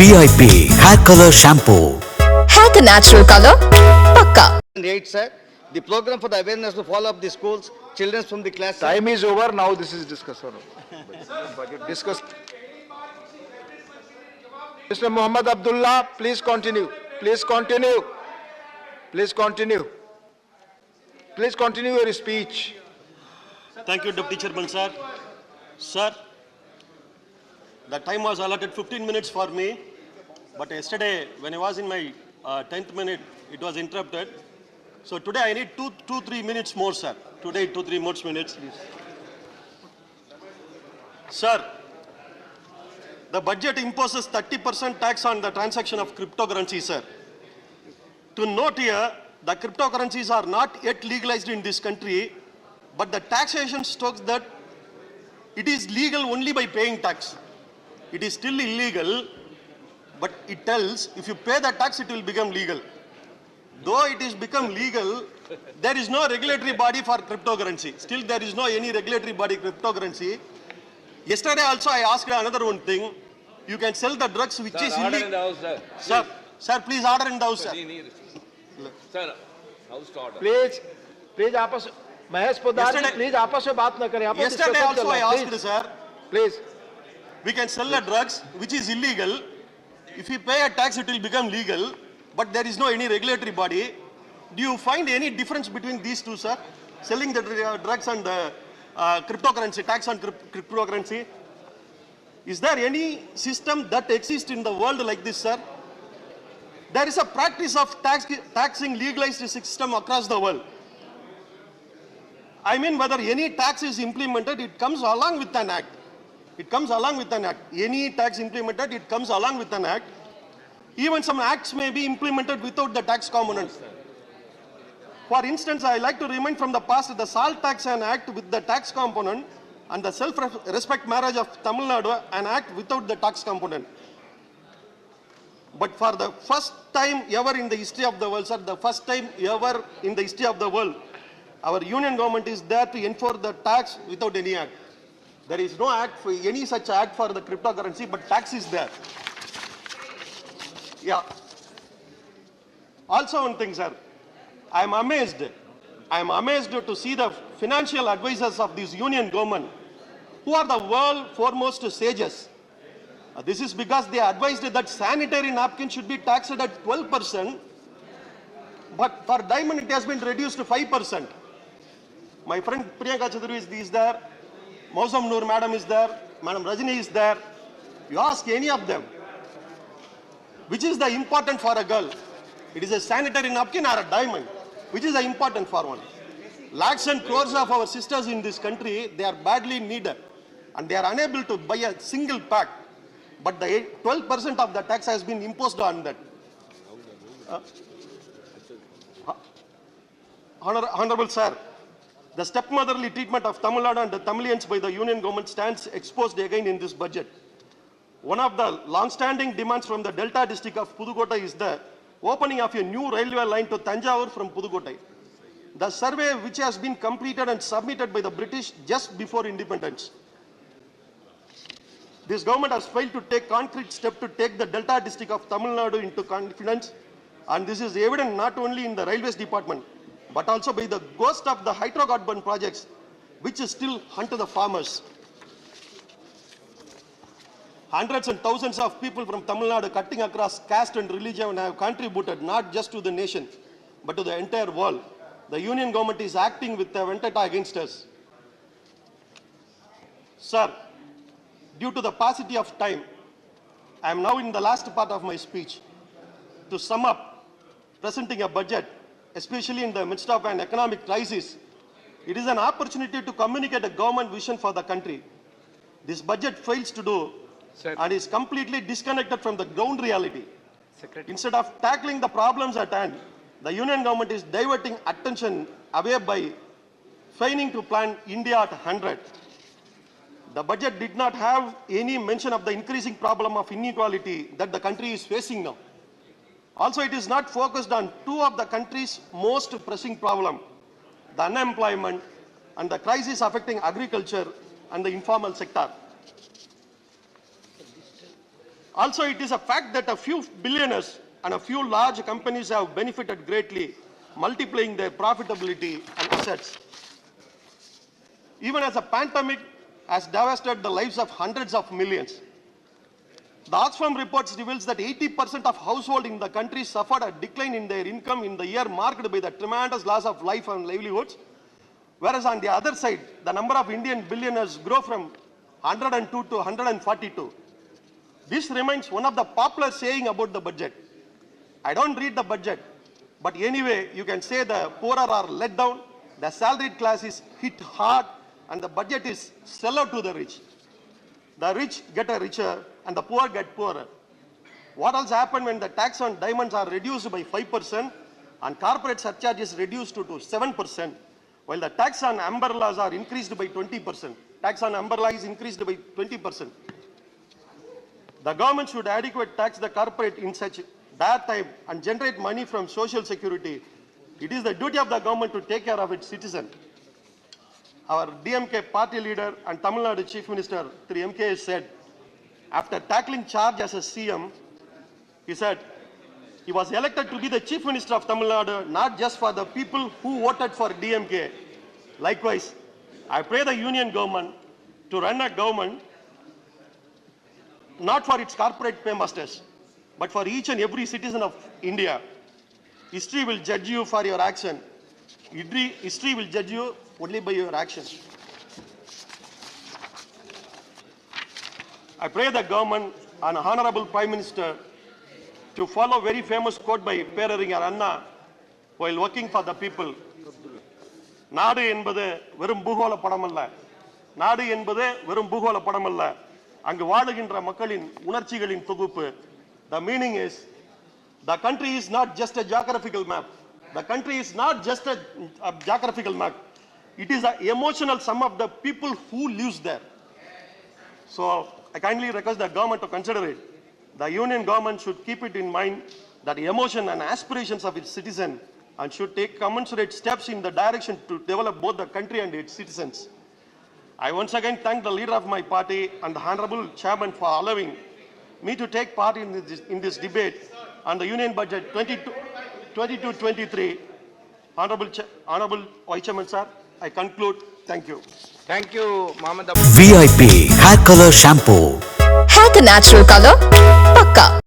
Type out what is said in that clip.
VIP Hair Color Shampoo. Hair ka natural color, pakka. 8, sir. The program for the awareness to follow up the schools, children from the class. Time is over. Now this is discussed. Budget discussed. Mr. Muhammad Abdulla, please continue. Please continue. Please continue. Please continue your speech. Thank you, Deputy Chairman, sir. Sir, the time was allotted 15 minutes for me, but yesterday, when I was in my 10th minute, it was interrupted. So today I need 3 minutes more, sir. Today 2-3 more minutes, please. Sir, the budget imposes 30% tax on the transaction of cryptocurrency, sir. To note here, the cryptocurrencies are not yet legalized in this country, but the taxation states that it is legal only by paying tax. It is still illegal, but it tells if you pay the tax, it will become legal. Though it is become legal, there is no regulatory body for cryptocurrency. Still, there is no any regulatory body cryptocurrency. Yesterday also I asked another one thing. You can sell the drugs which is illegal. Sir, please order in the house, sir. Sir, house order. Please, आपस Mahesh Poddar, please आपस में बात न करें. Yesterday also I asked, sir. Please. We can sell the drugs which is illegal. If you pay a tax, it will become legal. But there is no any regulatory body. Do you find any difference between these two, sir? Selling the drugs and the cryptocurrency, tax on cryptocurrency. Is there any system that exists in the world like this, sir? There is a practice of taxing legalized system across the world. I mean, whether any tax is implemented, it comes along with an act. It comes along with an act. Any tax implemented, it comes along with an act. Even some acts may be implemented without the tax component. For instance, I like to remind from the past the Salt Tax an act with the tax component and the Self-Respect Marriage of Tamil Nadu an act without the tax component. But for the first time ever in the history of the world, sir, the first time ever in the history of the world, our union government is there to enforce the tax without any act. There is no act for any such act for the cryptocurrency, but tax is there. Yeah. Also one thing, sir. I am amazed to see the financial advisors of this union government, who are the world foremost sages. This is because they advised that sanitary napkins should be taxed at 12%, but for diamond it has been reduced to 5%. My friend Priyanka Chaudhary is there, Mausam Noor madam is there, Madam Rajini is there. You ask any of them, which is the important for a girl? It is a sanitary napkin or a diamond? Which is the important for one? Lakhs and crores of our sisters in this country, they are badly needed and they are unable to buy a single pack. But the 12% of the tax has been imposed on that. Honorable Sir, the stepmotherly treatment of Tamil Nadu and the Tamilians by the union government stands exposed again in this budget. One of the long-standing demands from the Delta district of Pudukkottai is the opening of a new railway line to Tanjavur from Pudukkottai. The survey, which has been completed and submitted by the British just before independence. This government has failed to take concrete steps to take the Delta district of Tamil Nadu into confidence, and this is evident not only in the railways department, but also by the ghost of the hydrocarbon projects, which is still hunt the farmers. Hundreds and thousands of people from Tamil Nadu cutting across caste and religion have contributed not just to the nation, but to the entire world. The union government is acting with a vendetta against us. Sir, due to the paucity of time, I am now in the last part of my speech. To sum up, presenting a budget, especially in the midst of an economic crisis, it is an opportunity to communicate a government vision for the country. This budget fails to do and is completely disconnected from the ground reality. Instead of tackling the problems at hand, the union government is diverting attention away by feigning to plan India at 100. The budget did not have any mention of the increasing problem of inequality that the country is facing now. Also, it is not focused on two of the country's most pressing problems, the unemployment and the crisis affecting agriculture and the informal sector. Also, it is a fact that a few billionaires and a few large companies have benefited greatly, multiplying their profitability and assets. Even as a pandemic has devastated the lives of hundreds of millions. The Oxfam reports reveals that 80% of households in the country suffered a decline in their income in the year marked by the tremendous loss of life and livelihoods. Whereas on the other side, the number of Indian billionaires grew from 102 to 142. This remains one of the popular saying about the budget. I don't read the budget, but anyway, you can say the poorer are let down, the salaried class is hit hard, and the budget is seller to the rich. The rich get richer and the poor get poorer. What else happened when the tax on diamonds are reduced by 5% and corporate surcharge is reduced to 7%, while the tax on umbrellas are increased by 20%. Tax on umbrella is increased by 20%. The government should adequately tax the corporate in such dire time and generate money from social security. It is the duty of the government to take care of its citizens. Our DMK party leader and Tamil Nadu Chief Minister, Sri MK, said, after tackling charge as a CM, he said, he was elected to be the Chief Minister of Tamil Nadu, not just for the people who voted for DMK. Likewise, I pray the union government to run a government not for its corporate paymasters, but for each and every citizen of India. History will judge you for your action. History will judge you only by your actions. I pray the government and Honorable Prime Minister to follow very famous quote by Peraringer Anna while working for the people. நாடு என்பது வெறும் பூகோள படமல்ல. நாடு என்பது வெறும் பூகோள படமல்ல. அங்கு வாழுகின்ற மக்களின் உணர்ச்சிகளின் தொகுப்பு. The meaning is, the country is not just a geographical map. The country is not just a geographical map. It is an emotional sum of the people who lives there. So I kindly request the government to consider it. The union government should keep it in mind that the emotion and aspirations of its citizens and should take commensurate steps in the direction to develop both the country and its citizens. I once again thank the leader of my party and the Honorable Chairman for allowing me to take part in this debate on the Union Budget 22-23. Honorable Vice Chairman, sir, I conclude. Thank you. Thank you, Mohammed. VIP Hair Color Shampoo. Hair ka natural color, pakka.